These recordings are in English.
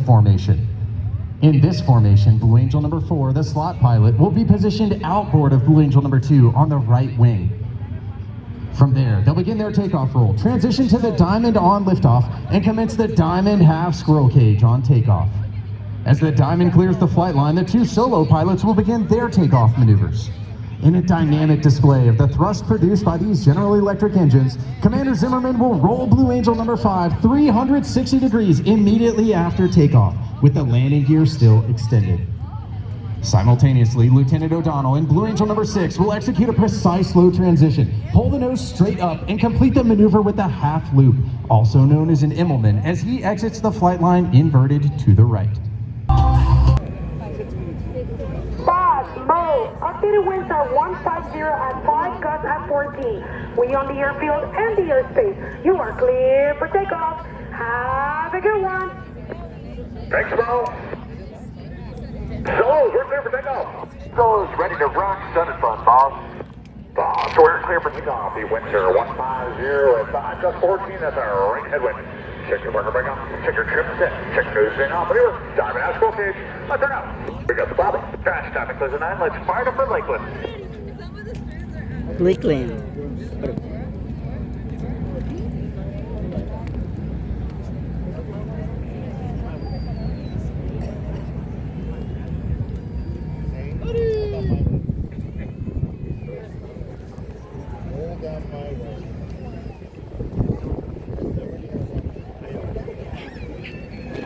formation. In this formation, Blue Angel number 4, the slot pilot, will be positioned outboard of Blue Angel number 2 on the right wing. From there, they'll begin their takeoff roll, transition to the diamond on liftoff, and commence the diamond half squirrel cage on takeoff. As the diamond clears the flight line, the 2 solo pilots will begin their takeoff maneuvers. In a dynamic display of the thrust produced by these General Electric engines, Commander Zimmerman will roll Blue Angel number 5 360 degrees immediately after takeoff, with the landing gear still extended. Simultaneously, Lieutenant O'Donnell in Blue Angel number 6 will execute a precise low transition, pull the nose straight up, and complete the maneuver with the half loop, also known as an Immelman, as he exits the flight line inverted to the right. Updated winds are 150 at 5 gusts at 14. We on the airfield and the airspace. You are clear for takeoff. Have a good one. Thanks, Bo. Solos, we're clear for takeoff. Solos ready to rock. Sun and fun, boss. Boss, we're clear for takeoff. The winds are 150 at 5 gusts 14. That's our right headwind. Check your marker back up. Check your trim set. Check nose in off. Maneuver. Diamond out squirrel cage. Let's turn out. We got the bobble. Fast time close at 9. Let's fire up for Lakeland. Lakeland.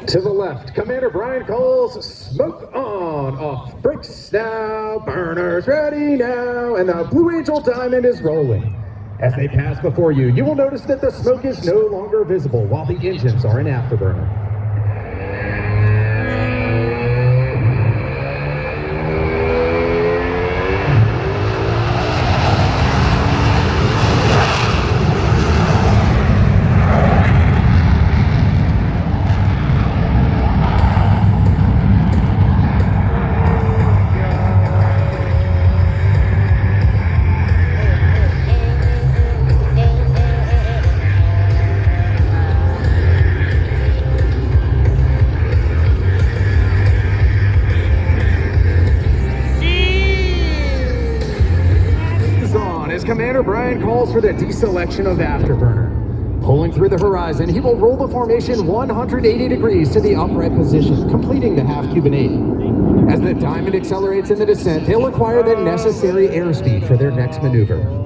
To the left, Commander Brian calls smoke on, off brakes now, burners ready now, and the Blue Angel Diamond is rolling. As they pass before you, you will notice that the smoke is no longer visible while the engines are in afterburner. Commander Brian calls for the deselection of afterburner. Pulling through the horizon, he will roll the formation 180 degrees to the upright position, completing the half Cuban 8. As the Diamond accelerates in the descent, they'll acquire the necessary airspeed for their next maneuver.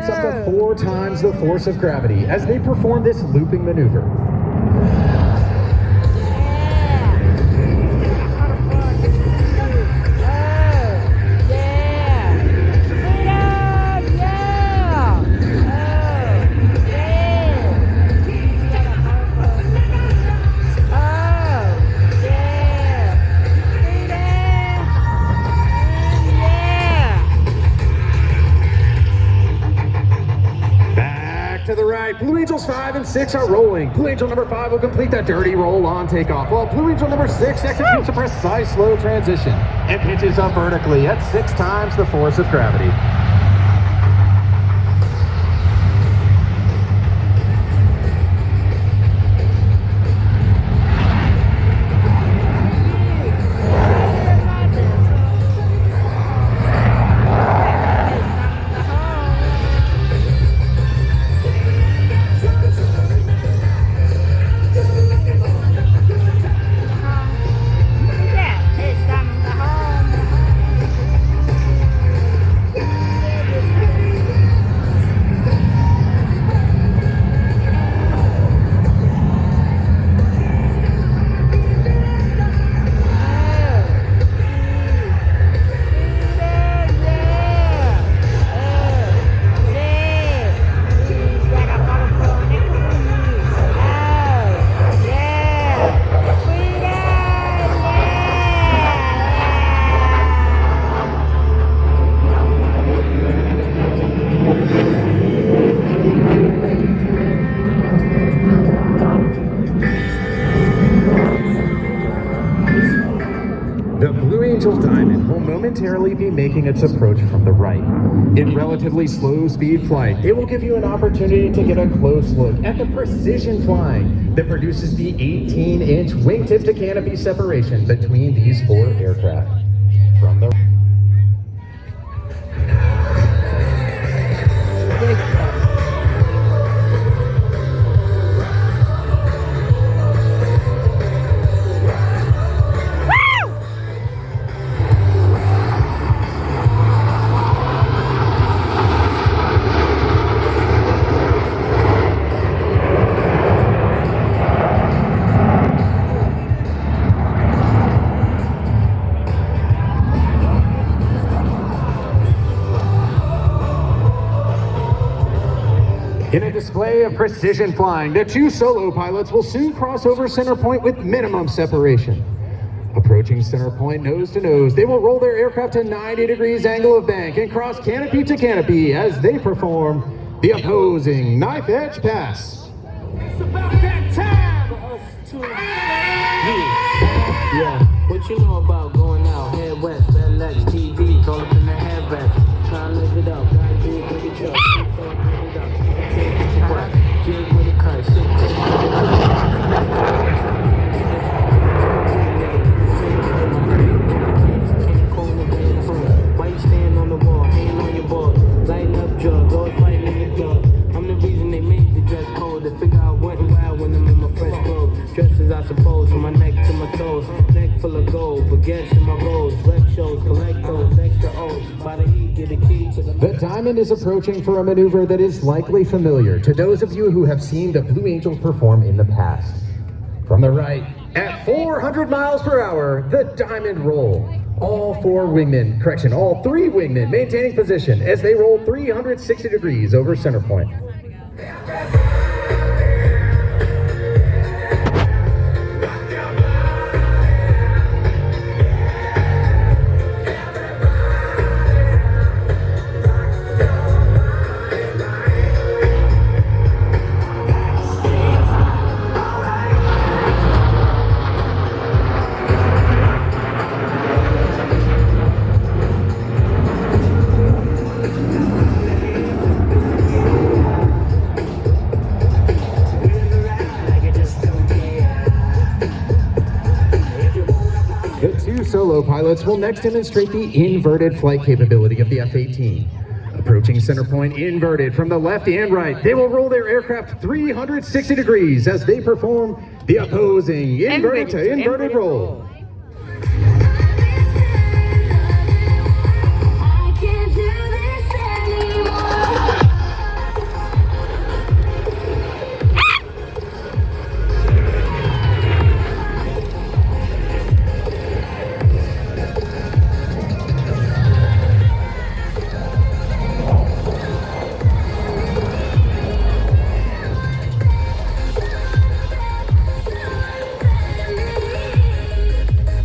Up to 4 times the force of gravity as they perform this looping maneuver. To the right, Blue Angels 5 and 6 are rolling. Blue Angel number 5 will complete that dirty roll on takeoff, while Blue Angel number 6 executes a precise slow transition and pitches up vertically at 6 times the force of gravity. Diamond will momentarily be making its approach from the right. In relatively slow speed flight, it will give you an opportunity to get a close look at the precision flying that produces the 18-inch wingtip to canopy separation between these four aircraft. From the In a display of precision flying, the two solo pilots will soon cross over center point with minimum separation. Approaching center point nose to nose, they will roll their aircraft to 90 degrees angle of bank and cross canopy to canopy as they perform the opposing knife edge pass. It's about that time for us to... Yeah, what you know about going out, head west, LX, TV, all up in the headrest, try to live it up, gotta do it with your truck, jig with a cut, shit, why you stand on the wall, hanging on your balls, lighting up drugs, always fighting in the club. I'm the reason they made the dress code, to figure out what and why when I'm in my fresh clothes. Dresses I suppose, from my neck to my toes, neck full of gold, baguettes in my rolls, rec shows, collect those, extra O's, by the heat, get a key to The Diamond is approaching for a maneuver that is likely familiar to those of you who have seen the Blue Angels perform in the past. From the right, at 400 miles per hour, the Diamond roll. All three wingmen maintaining position as they roll 360 degrees over center point. Solo pilots will next demonstrate the inverted flight capability of the F-18. Approaching center point inverted from the left and right, they will roll their aircraft 360 degrees as they perform the opposing inverted to inverted roll.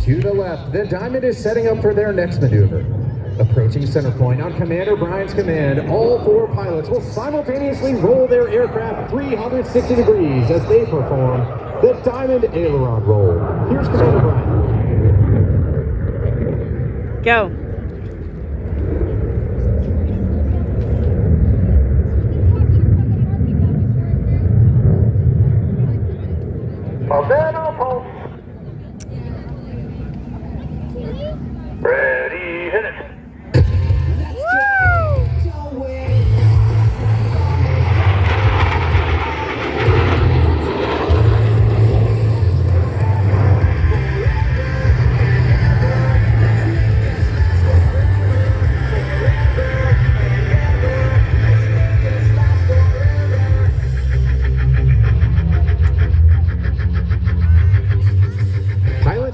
To the left, the Diamond is setting up for their next maneuver. Approaching center point on Commander Brian's command, all four pilots will simultaneously roll their aircraft 360 degrees as they perform the Diamond Aileron roll. Here's Commander Brian. Go. Havana pulse. Ready, hit it.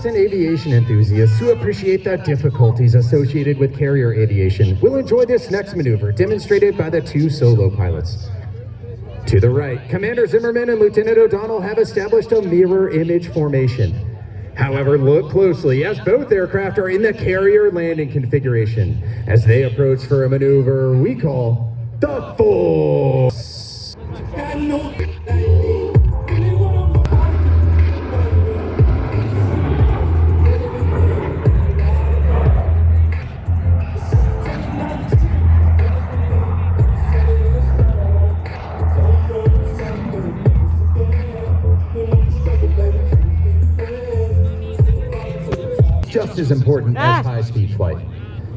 And aviation enthusiasts who appreciate the difficulties associated with carrier aviation will enjoy this next maneuver demonstrated by the two solo pilots. To the right, Commander Zimmerman and Lieutenant O'Donnell have established a mirror image formation. However, look closely as both aircraft are in the carrier landing configuration as they approach for a maneuver we call the FORTUS. just as important as high-speed flight.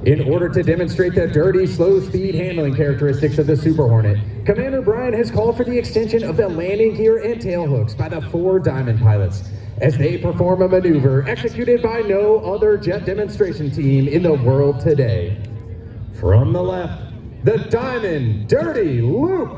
In order to demonstrate the dirty, slow-speed handling characteristics of the Super Hornet, Commander Brian has called for the extension of the landing gear and tailhooks by the 4 Diamond pilots as they perform a maneuver executed by no other jet demonstration team in the world today. From the left, the Diamond Dirty Loop.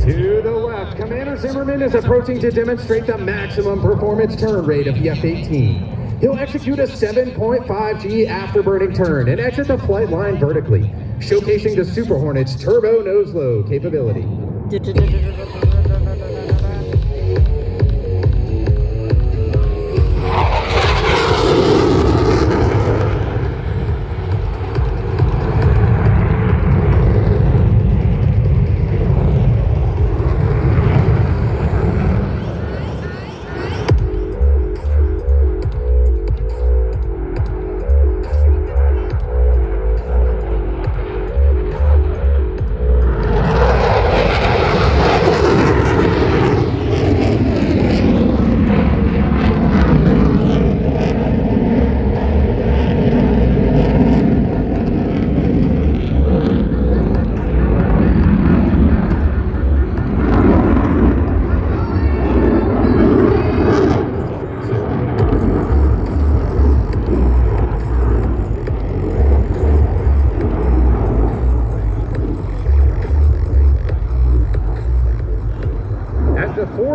To the left, Commander Zimmerman is approaching to demonstrate the maximum performance turn rate of the F-18. He'll execute a 7.5G afterburning turn and exit the flight line vertically, showcasing the Super Hornet's turbo nose-low capability.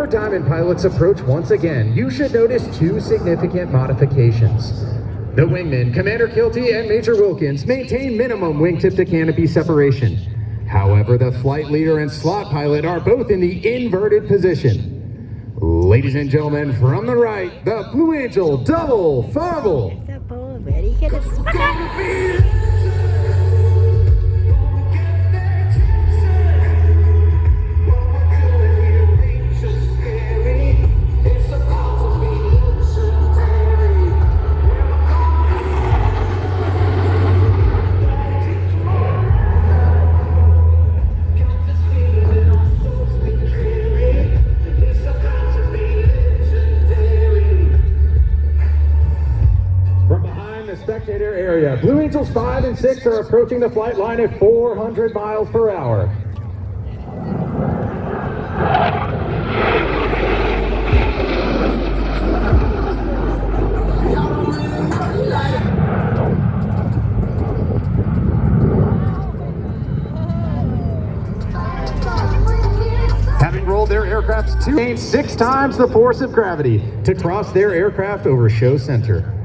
Diamond pilots approach once again, you should notice 2 significant modifications. The wingmen, Commander Kilty and Major Wilkins, maintain minimum wingtip to canopy separation. However, the flight leader and slot pilot are both in the inverted position. Ladies and gentlemen, from the right, the Blue Angel Double FARVEL. Spectator area. Blue Angels 5 and 6 are approaching the flight line at 400 miles per hour. Having rolled their aircraft to gain 6 times the force of gravity to cross their aircraft over show center.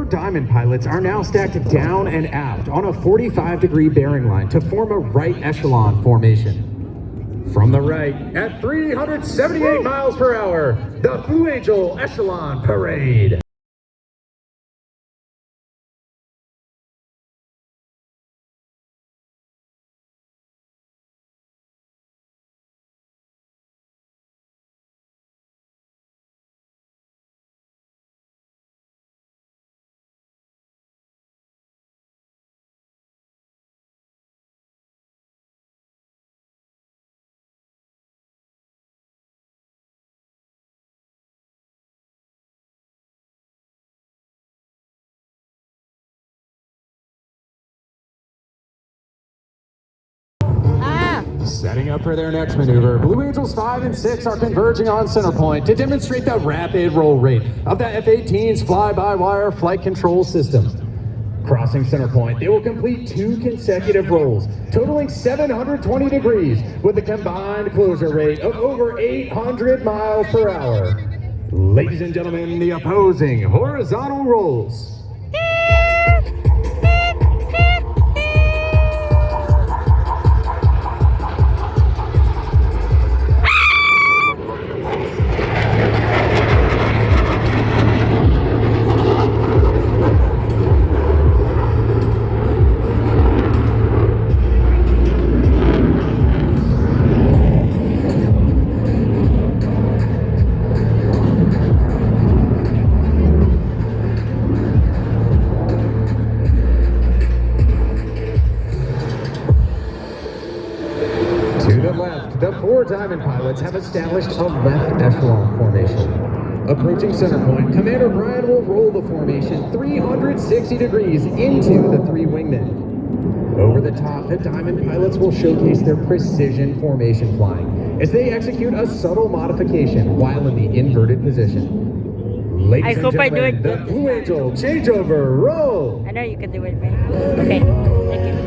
Diamond pilots are now stacked down and aft on a 45-degree bearing line to form a right echelon formation. From the right, at 378 miles per hour, the Blue Angel Echelon Parade. Setting up for their next maneuver, Blue Angels 5 and 6 are converging on center point to demonstrate the rapid roll rate of the F-18's fly-by-wire flight control system. Crossing center point, they will complete 2 consecutive rolls, totaling 720 degrees, with a combined closure rate of over 800 miles per hour. Ladies and gentlemen, the opposing horizontal rolls. The 4 Diamond pilots have established a left echelon formation. Approaching center point, Commander Brian will roll the formation 360 degrees into the 3 wingmen. Over the top, the Diamond pilots will showcase their precision formation flying as they execute a subtle modification while in the inverted position. Ladies and gentlemen, the Blue Angel changeover roll! I know you can do it, man. Okay, thank you.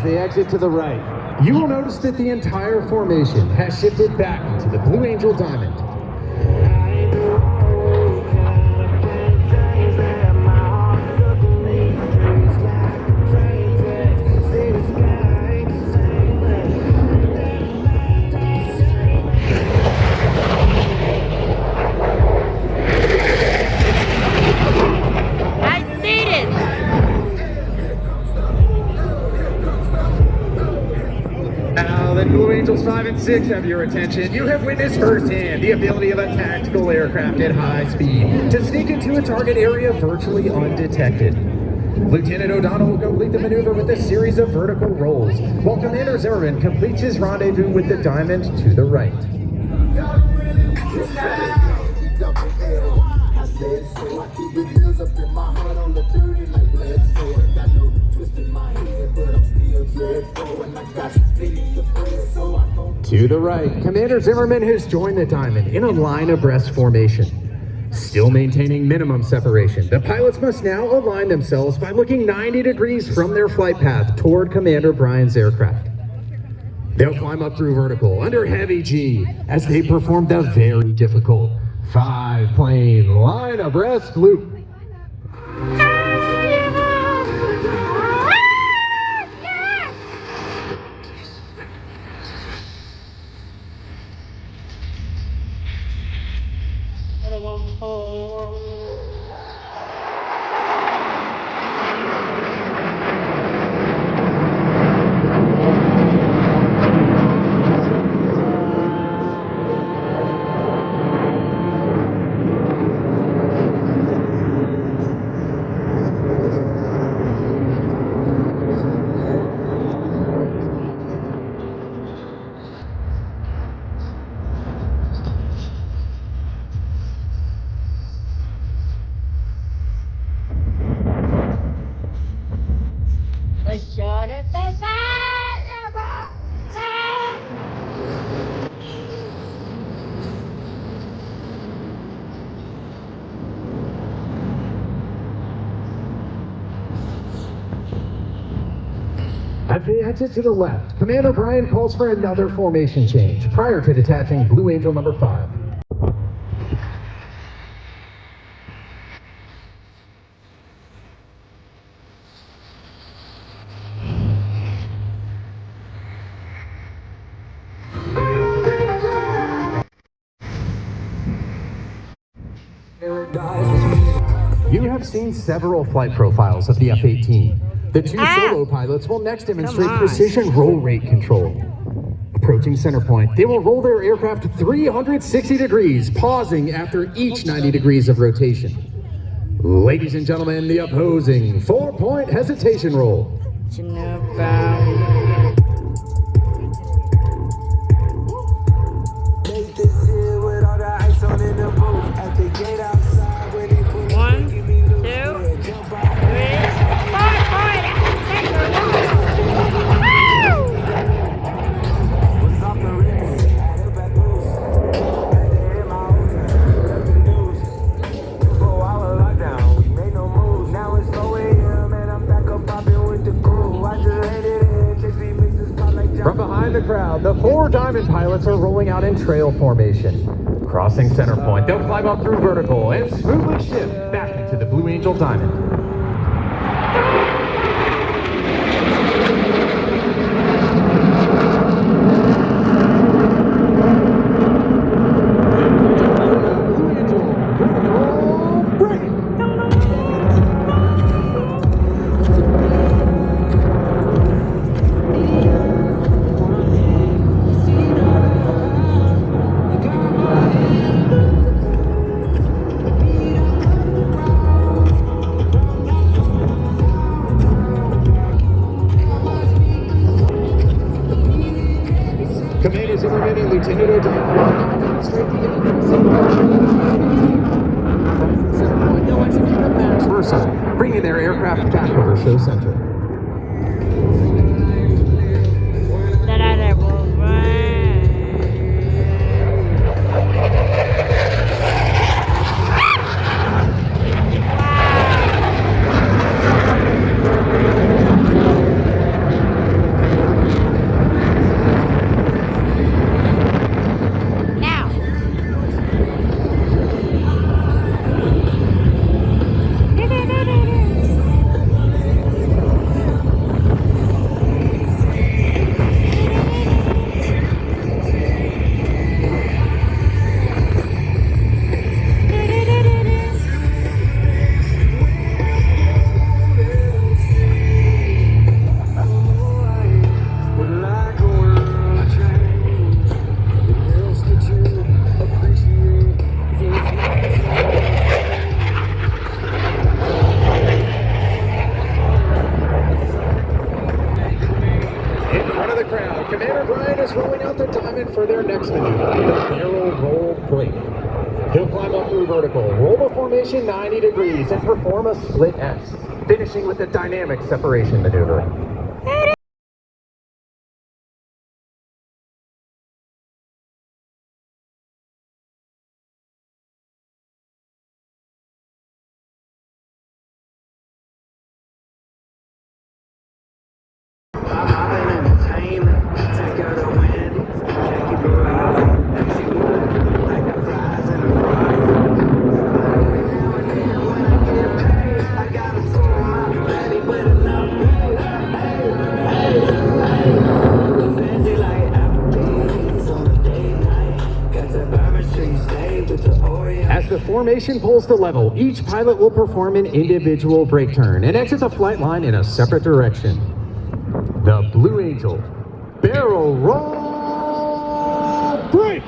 They exit to the right. You will notice that the entire formation has shifted back into the Blue Angel Diamond. Blue Angels 5 and 6 have your attention. You have witnessed firsthand the ability of a tactical aircraft at high speed to sneak into a target area virtually undetected. Lieutenant O'Donnell will complete the maneuver with a series of vertical rolls, while Commander Zimmerman completes his rendezvous with the Diamond to the right. To the right, Commander Zimmerman has joined the Diamond in a line abreast formation. Still maintaining minimum separation, the pilots must now align themselves by looking 90 degrees from their flight path toward Commander Brian's aircraft. They'll climb up through vertical under heavy G as they perform the very difficult 5-plane line abreast loop. As they exit to the left, Commander Brian calls for another formation change prior to detaching Blue Angel number 5. You have seen several flight profiles of the F-18. The two solo pilots will next demonstrate precision roll rate control. Approaching center point, they will roll their aircraft 360 degrees, pausing after each 90 degrees of rotation. Ladies and gentlemen, the opposing 4-point hesitation roll. From behind the crowd, the 4 diamond pilots are rolling out in trail formation. Crossing center point, they'll climb up through vertical and smoothly shift back into the Blue Angel diamond. Commander Zimmerman and Lieutenant O'Donnell demonstrate the increasing pressure. From center point, they'll execute a max versa, bringing their aircraft back over show center. Commander Brian is rolling out the diamond for their next maneuver, the barrel roll break. He'll climb up through vertical, roll the formation 90 degrees, and perform a split S, finishing with a dynamic separation maneuver. As the formation pulls to level, each pilot will perform an individual brake turn and exit the flight line in a separate direction. The Blue Angel barrel roll brake!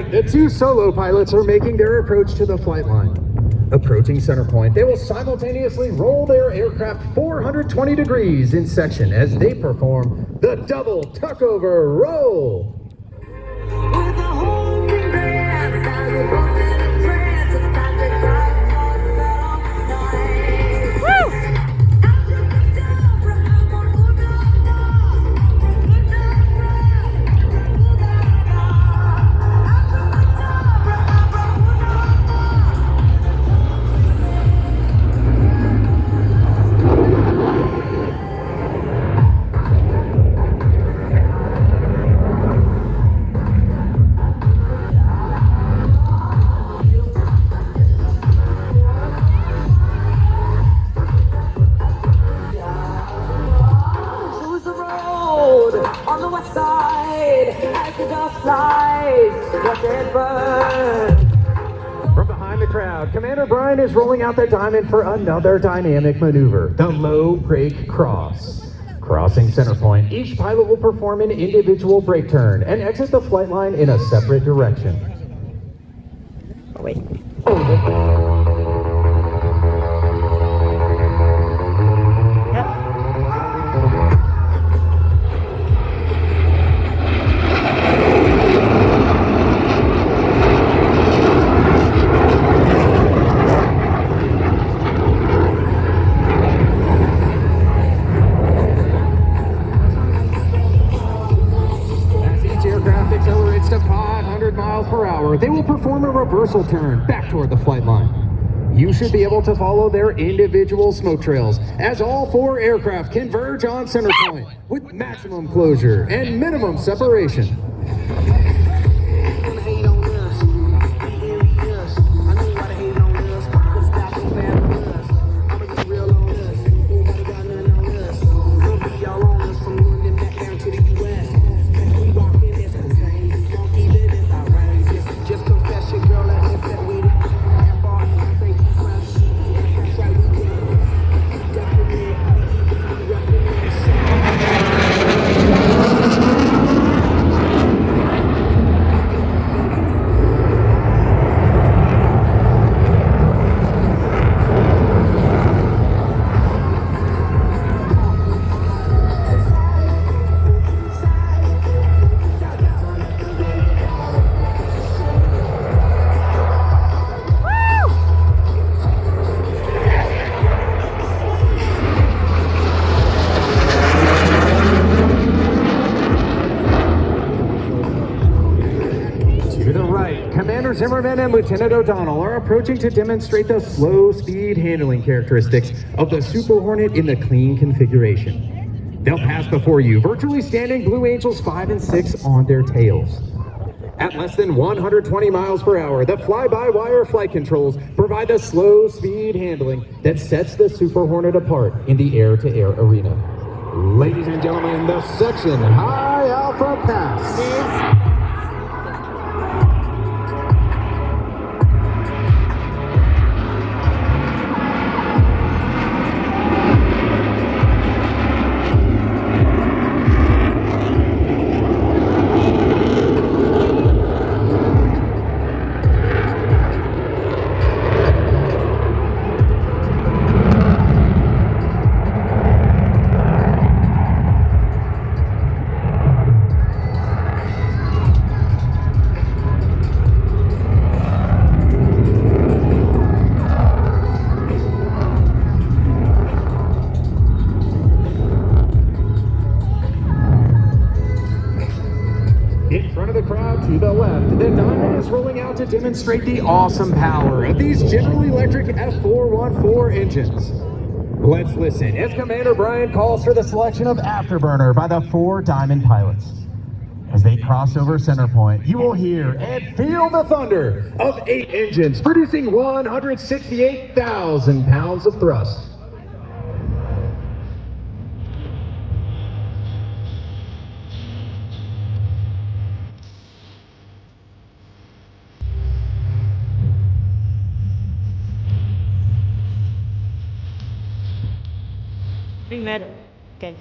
right, the two solo pilots are making their approach to the flight line. Approaching center point, they will simultaneously roll their aircraft 420 degrees in section as they perform the double tuckover roll. On the west side, as the dust flies, let it burn. From behind the crowd, Commander Brian is rolling out the diamond for another dynamic maneuver, the low brake cross. Crossing center point, each pilot will perform an individual brake turn and exit the flight line in a separate direction. Oh, wait. They will perform a reversal turn back toward the flight line. You should be able to follow their individual smoke trails as all four aircraft converge on center point with maximum closure and minimum separation. Zimmerman and Lieutenant O'Donnell are approaching to demonstrate the slow speed handling characteristics of the Super Hornet in the clean configuration. They'll pass before you, virtually standing Blue Angels 5 and 6 on their tails. At less than 120 miles per hour, the fly-by-wire flight controls provide the slow speed handling that sets the Super Hornet apart in the air-to-air arena. Ladies and gentlemen, the section High Alpha Pass. To the left, the diamond is rolling out to demonstrate the awesome power of these General Electric F414 engines. Let's listen as Commander Brian calls for the selection of Afterburner by the 4 Diamond pilots. As they cross over center point, you will hear and feel the thunder of 8 engines producing 168,000 pounds of thrust. Metal. Okay.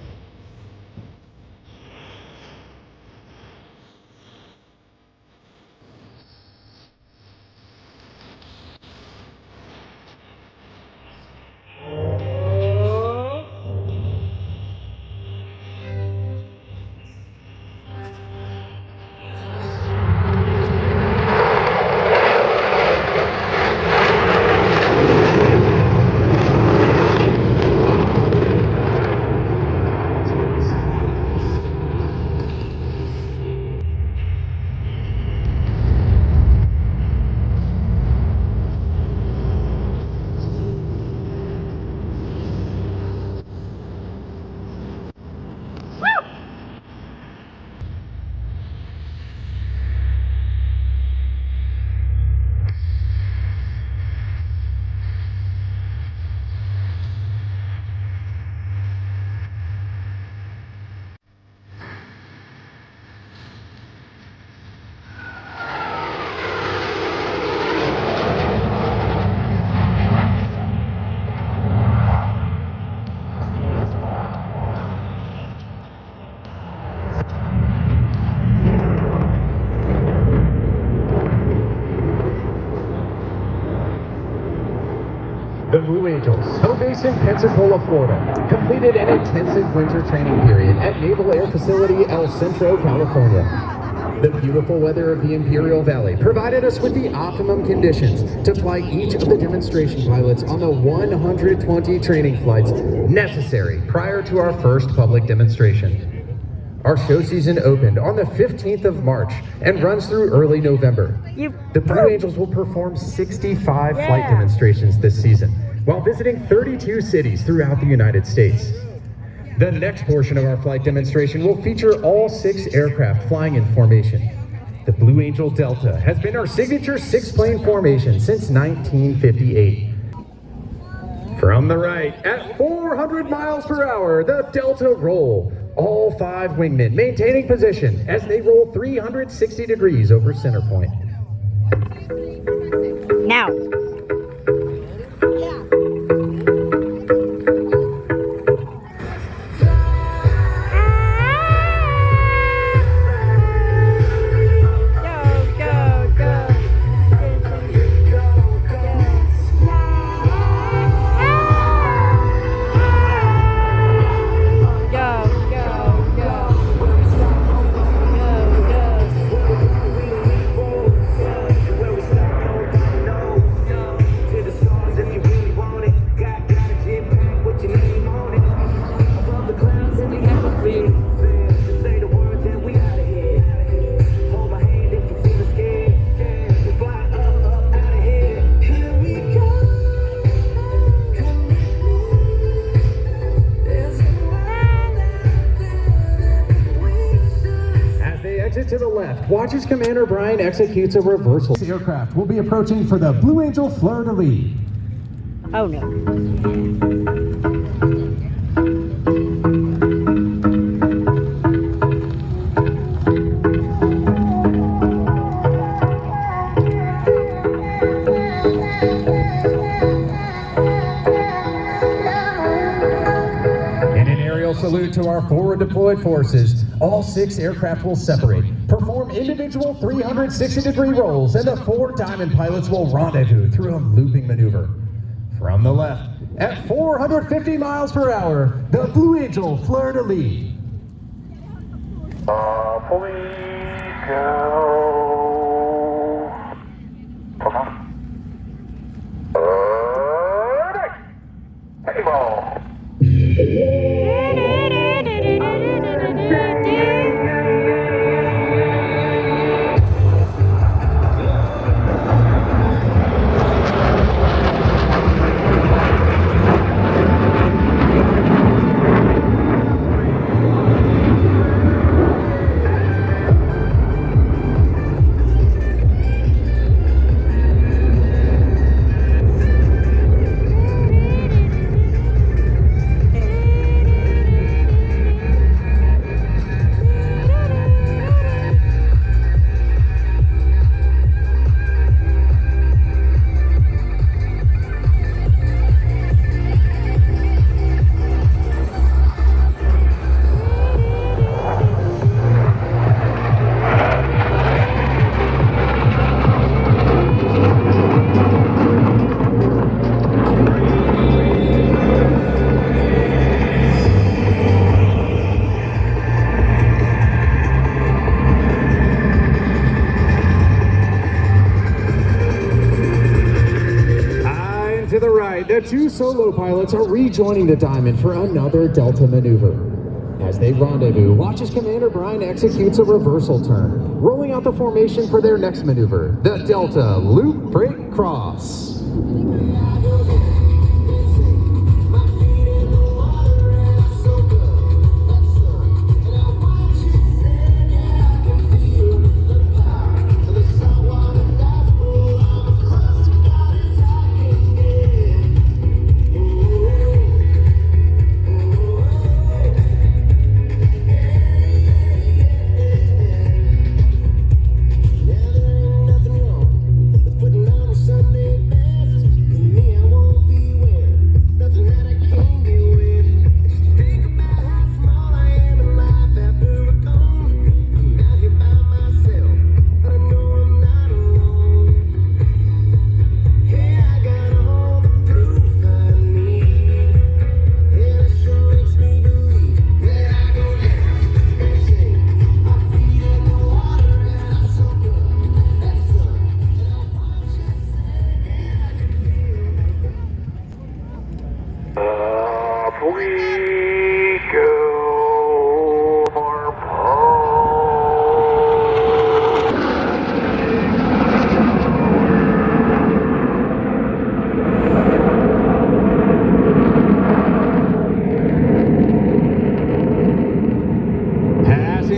Blue Angels, home base in Pensacola, Florida, completed an intensive winter training period at Naval Air Facility El Centro, California. The beautiful weather of the Imperial Valley provided us with the optimum conditions to fly each of the demonstration pilots on the 120 training flights necessary prior to our first public demonstration. Our show season opened on the 15th of March and runs through early November. The Blue Angels will perform 65 flight demonstrations this season, while visiting 32 cities throughout the United States. The next portion of our flight demonstration will feature all 6 aircraft flying in formation. The Blue Angel Delta has been our signature 6-plane formation since 1958. From the right, at 400 miles per hour, the Delta roll. All 5 wingmen maintaining position as they roll 360 degrees over center point. Now. To the left, watch as Commander Brian executes a reversal. This aircraft will be approaching for the Blue Angel FLEUR-DE-LIS. Oh no. Salute to our forward deployed forces. All 6 aircraft will separate, perform individual 360-degree rolls, and the 4 diamond pilots will rendezvous through a looping maneuver. From the left, at 450 miles per hour, the Blue Angel FLEUR-DE-LIS. Fully go. Hey, ball. To the right, the 2 solo pilots are rejoining the diamond for another Delta maneuver. As they rendezvous, watch as Commander Brian executes a reversal turn, rolling out the formation for their next maneuver, the Delta Loop Break Cross. Nothing wrong with putting on Sunday best.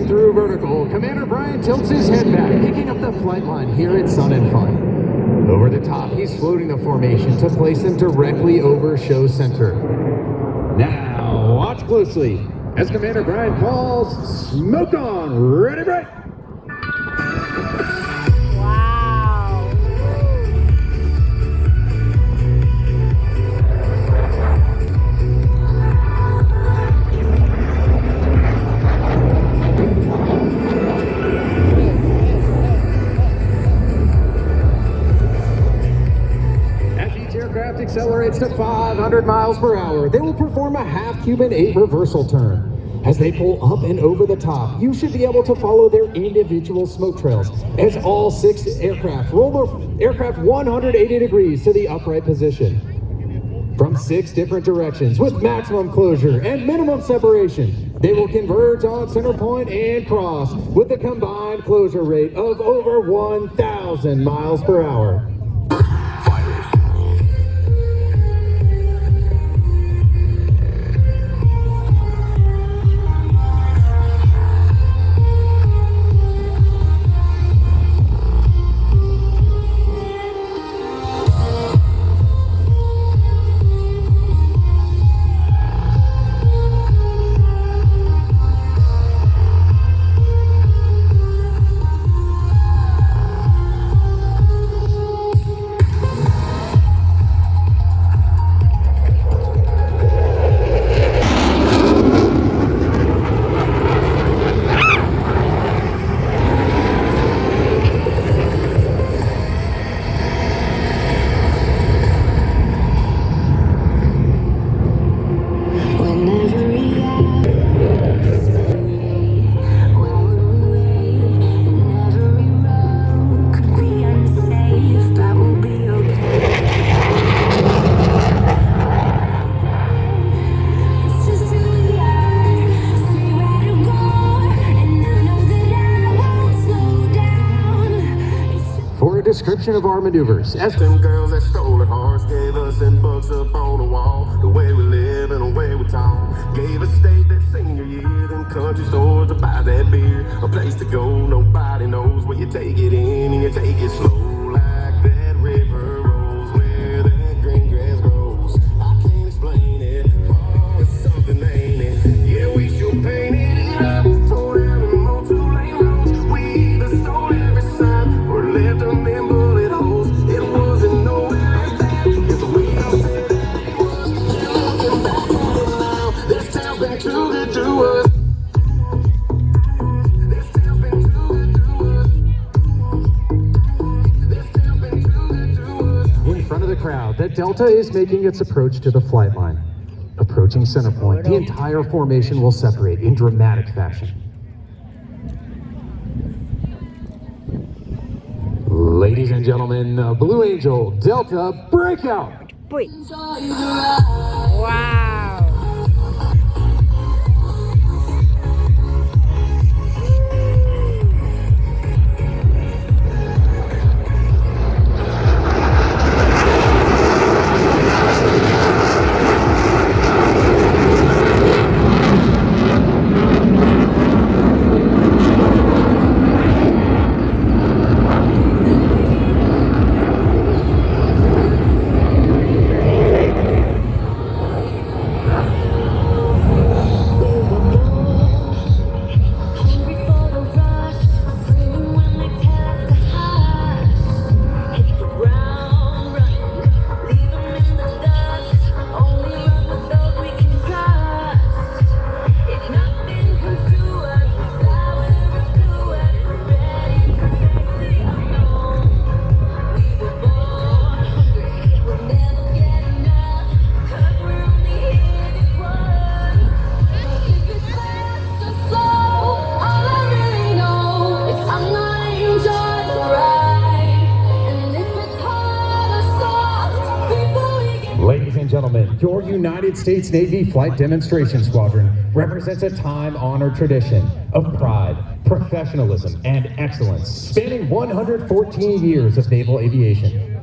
Cruising through vertical, Commander Brian tilts his head back, picking up the flight line here at Sun and Fun. Over the top, he's floating the formation to place them directly over show center. Now, watch closely as Commander Brian calls, smoke on, ready, break. Wow. As each aircraft accelerates to 500 miles per hour, they will perform a half-Cuban 8 reversal turn. As they pull up and over the top, you should be able to follow their individual smoke trails as all 6 aircraft roll their aircraft 180 degrees to the upright position. From 6 different directions with maximum closure and minimum separation, they will converge on center point and cross with a combined closure rate of over 1,000 miles per hour. Description of our maneuvers. As them girls that stole our hearts gave us in books up on the wall. The way we live and the way we talk. Gave us state that senior year, then country stores to buy that beer. A place to go, nobody knows where you take it in and you take it slow. Like that river rolls where that green grass grows. I can't explain it, oh, it's something, ain't it? Yeah, we should paint it up. Tore down the more two-lane roads. We either stole every sign or left them in bullet holes. It wasn't nowhere as bad as we all said that it was. Looking back at it now, this town's been too good to us. This town's been too good to us. This town's been too good to us. in front of the crowd, the Delta is making its approach to the flight line. Approaching center point, the entire formation will separate in dramatic fashion. Ladies and gentlemen, Blue Angel, Delta, breakout! Boy. Wow. Ladies and gentlemen, your United States Navy Flight Demonstration Squadron represents a time-honored tradition of pride, professionalism, and excellence, spanning 114 years of naval aviation.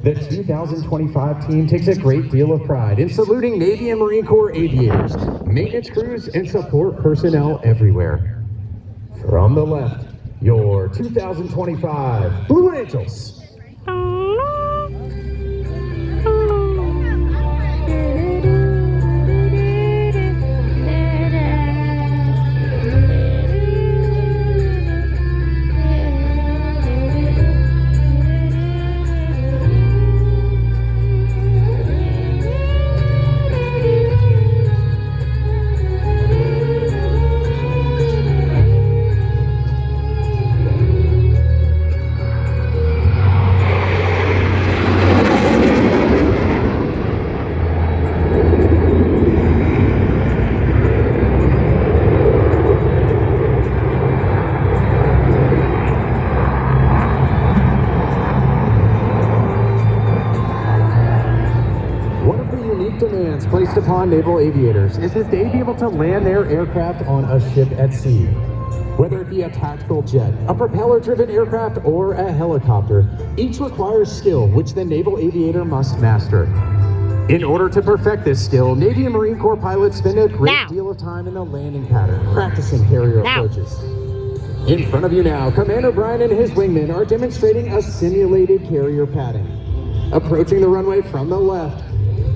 The 2025 team takes a great deal of pride in saluting Navy and Marine Corps aviators, maintenance crews, and support personnel everywhere. From the left, your 2025 Blue Angels. Demands placed upon naval aviators is that they be able to land their aircraft on a ship at sea. Whether it be a tactical jet, a propeller-driven aircraft, or a helicopter, each requires skill which the naval aviator must master. In order to perfect this skill, Navy and Marine Corps pilots spend a great deal of time in the landing pattern, practicing carrier approaches. In front of you now, Commander Brian and his wingmen are demonstrating a simulated carrier pattern. Approaching the runway from the left,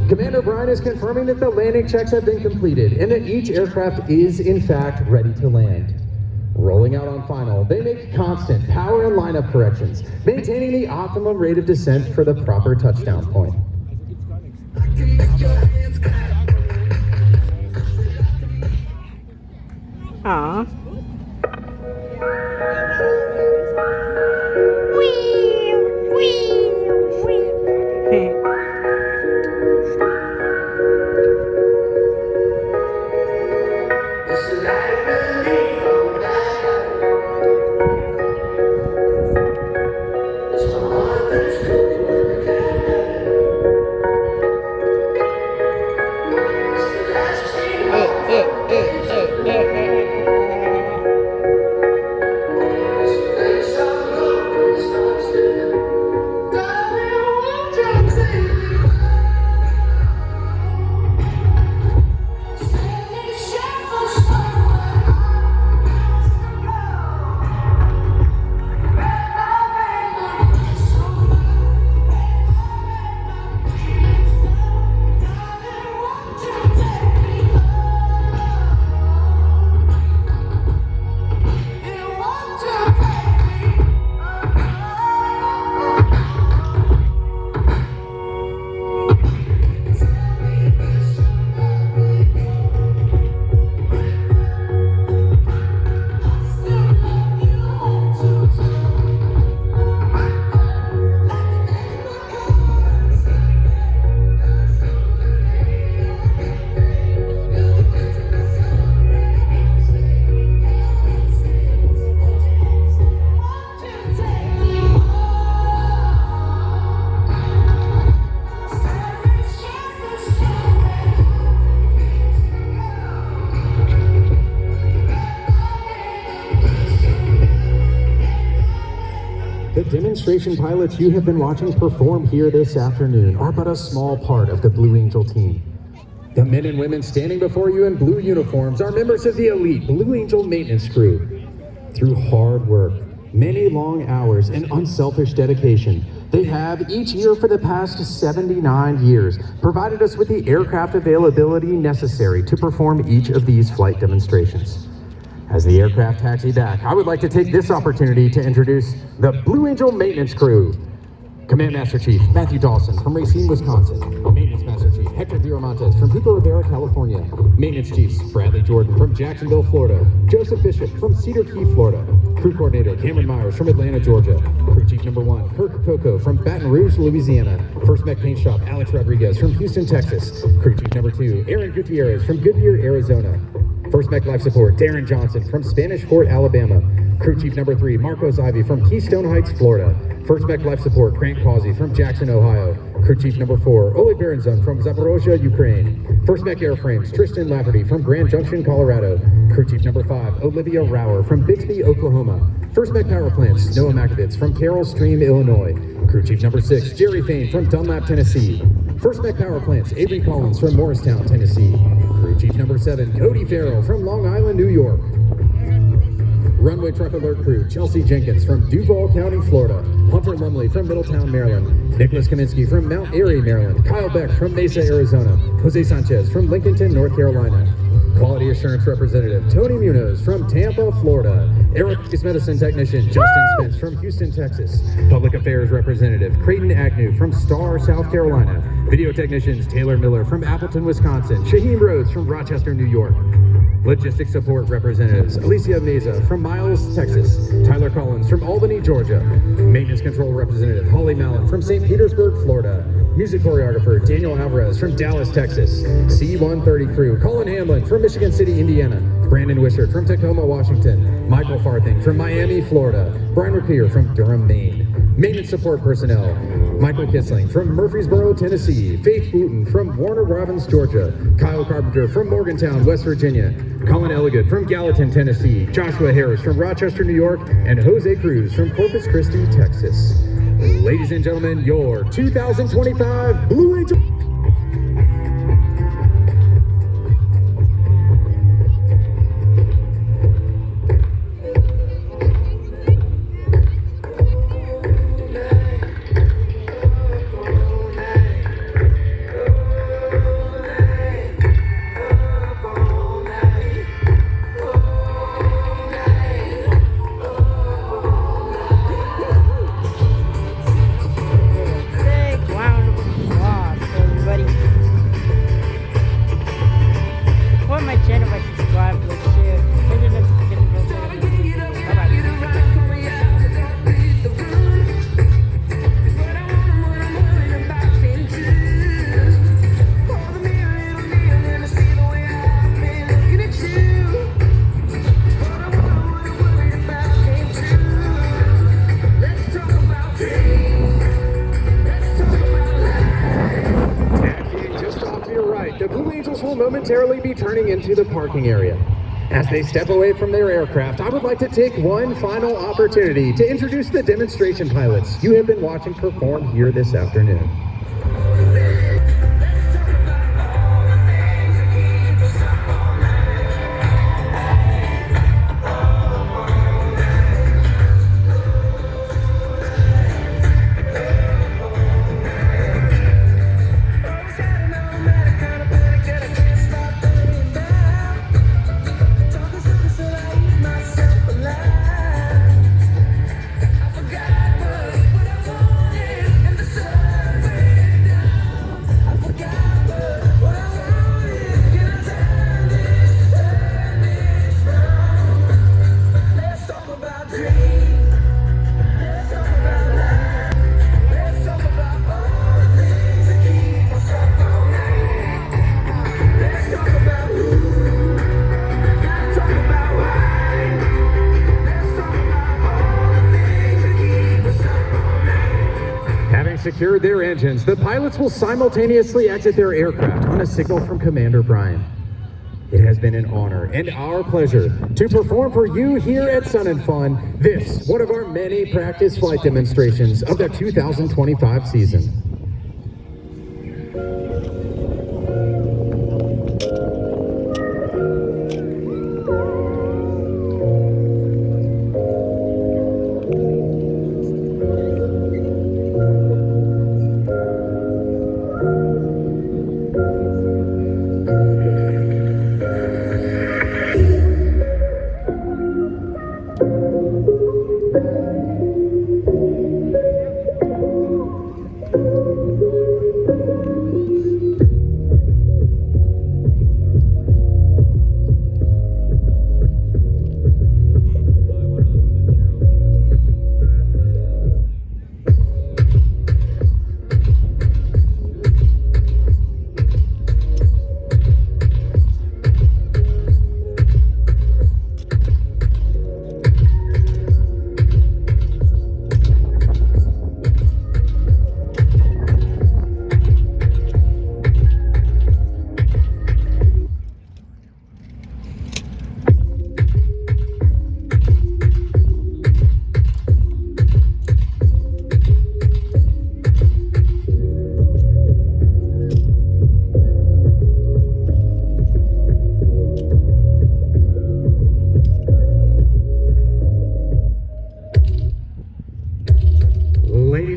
Commander Brian is confirming that the landing checks have been completed and that each aircraft is in fact ready to land. Rolling out on final, they make constant power and lineup corrections, maintaining the optimum rate of descent for the proper touchdown point. Aww. The demonstration pilots you have been watching perform here this afternoon are but a small part of the Blue Angel team. The men and women standing before you in blue uniforms are members of the elite Blue Angel maintenance crew. Through hard work, many long hours, and unselfish dedication, they have each year for the past 79 years provided us with the aircraft availability necessary to perform each of these flight demonstrations. As the aircraft taxi back, I would like to take this opportunity to introduce the Blue Angel Maintenance Crew. Command Master Chief Matthew Dawson from Racine, Wisconsin. Maintenance Master Chief Hector Viramontes from Pico Rivera, California. Maintenance Chiefs Bradley Jordan from Jacksonville, Florida. Joseph Bishop from Cedar Key, Florida. Crew Coordinator Cameron Myers from Atlanta, Georgia. Crew Chief Number 1 Kirk Coco from Baton Rouge, Louisiana. First Mech Paint Shop Alex Rodriguez from Houston, Texas. Crew Chief Number 2 Aaron Gutierrez from Goodyear, Arizona. First Mech Life Support Darren Johnson from Spanish Fort, Alabama. Crew Chief Number 3 Marcos Ivy from Keystone Heights, Florida. First Mech Life Support Grant Causey from Jackson, Ohio. Crew Chief Number 4 Oleg Berenson from Zaporozhye, Ukraine. First Mech Airframes Tristan Lafferty from Grand Junction, Colorado. Crew Chief Number 5 Olivia Rower from Bixby, Oklahoma. First Mech Power Plants Noah Makovitz from Carroll Stream, Illinois. Crew Chief Number 6 Jerry Fain from Dunlap, Tennessee. First Mech Power Plants Avery Collins from Morristown, Tennessee. Crew Chief Number 7 Cody Farrell from Long Island, New York. Runway Truck Alert Crew, Chelsea Jenkins from Duval County, Florida. Hunter Lumley from Middletown, Maryland. Nicholas Kaminsky from Mount Airy, Maryland. Kyle Beck from Mesa, Arizona. Jose Sanchez from Lincolnton, North Carolina. Quality Assurance Representative Tony Munoz from Tampa, Florida. Aerospace Medicine Technician Justin Spence from Houston, Texas. Public Affairs Representative Creighton Agnew from Star, South Carolina. Video Technicians Taylor Miller from Appleton, Wisconsin. Shaheem Rhodes from Rochester, New York. Logistics Support Representatives Alicia Meza from Miles, Texas. Tyler Collins from Albany, Georgia. Maintenance Control Representative Holly Mallon from St. Petersburg, Florida. Music Choreographer Daniel Alvarez from Dallas, Texas. C-130 Crew Colin Hamlin from Michigan City, Indiana. Brandon Wishart from Tacoma, Washington. Michael Farthing from Miami, Florida. Brian Rapier from Durham, Maine. Maintenance Support Personnel Michael Kissling from Murfreesboro, Tennessee. Faith Wooten from Warner Robins, Georgia. Kyle Carpenter from Morgantown, West Virginia. Colin Elliott from Gallatin, Tennessee. Joshua Harris from Rochester, New York. And Jose Cruz from Corpus Christi, Texas. Ladies and gentlemen, your 2025 Blue Angel. Momentarily be turning into the parking area. As they step away from their aircraft, I would like to take one final opportunity to introduce the demonstration pilots you have been watching perform here this afternoon. Secured their engines, the pilots will simultaneously exit their aircraft on a signal from Commander Brian. It has been an honor and our pleasure to perform for you here at Sun and Fun this, one of our many practice flight demonstrations of the 2025 season.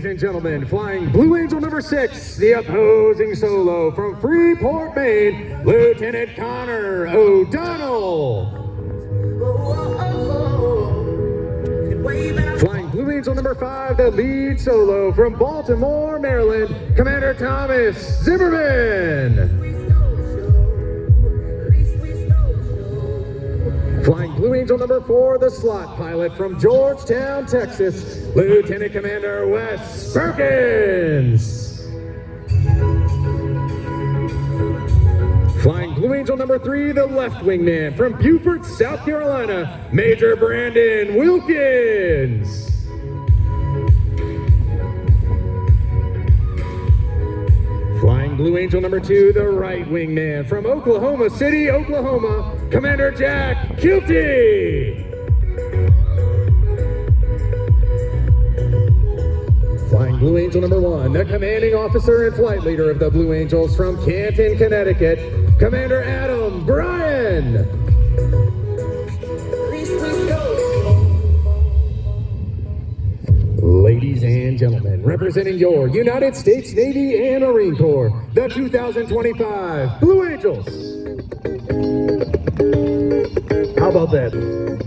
and gentlemen, flying Blue Angel number 6, the opposing solo from Freeport, Maine, Lieutenant Connor O'Donnell. Flying Blue Angel number 5, the lead solo from Baltimore, Maryland, Commander Thomas Zimmerman. Flying Blue Angel number 4, the slot pilot from Georgetown, Texas, Lieutenant Commander Wes Perkins. Flying Blue Angel number 3, the left wingman from Beaufort, South Carolina, Major Brandon Wilkins. Flying Blue Angel number 2, the right wingman from Oklahoma City, Oklahoma, Commander Jack Kilty. Flying Blue Angel number 1, the commanding officer and flight leader of the Blue Angels from Canton, Connecticut, Commander Adam Bryan. Ladies and gentlemen, representing your United States Navy and Marine Corps, the 2025 Blue Angels. How about that?